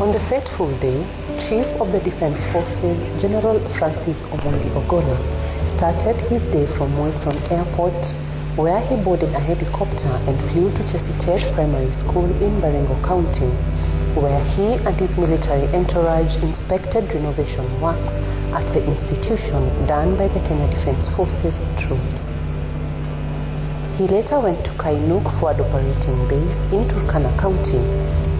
On the fateful day, Chief of the Defense Forces, General Francis Ogolla, started his day from Wilson Airport, where he boarded a helicopter and flew to Chesitet Primary School in Baringo County, where he and his military entourage inspected renovation works at the institution done by the Kenya Defense Forces troops. He later went to Kainuk Forward Operating Base in Turkana County,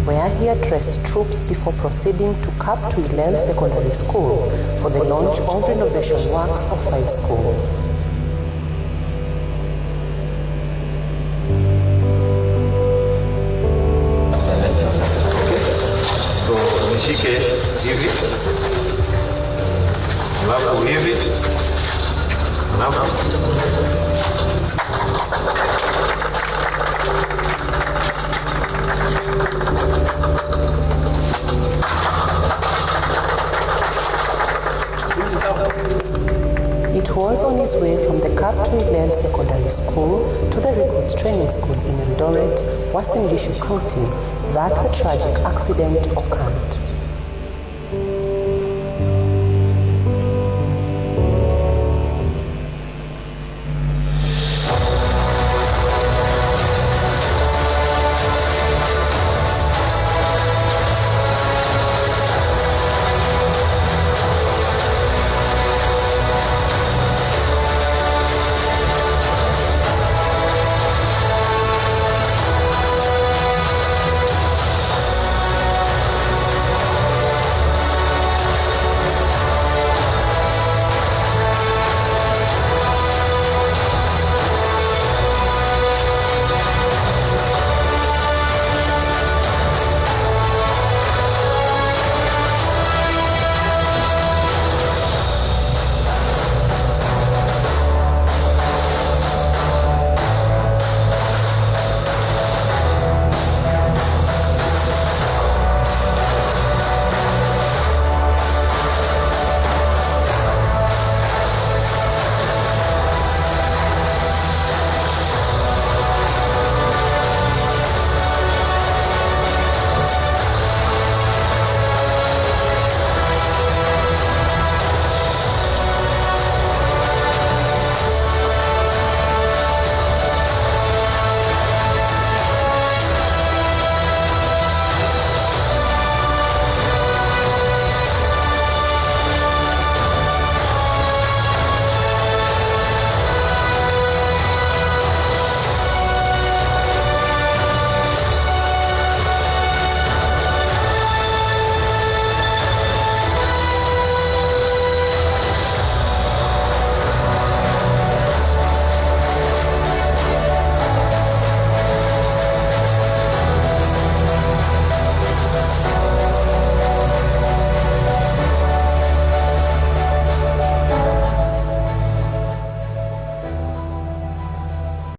where he addressed troops before proceeding to Cap Tuilel Secondary School for the launch of renovation works of 5 schools. So nishike hivi, alafu hivi, alafu It was on his way from the Cap Tuilel Secondary School to the Recruits Training School in Eldoret, Uasin Gishu County, that the tragic accident occurred.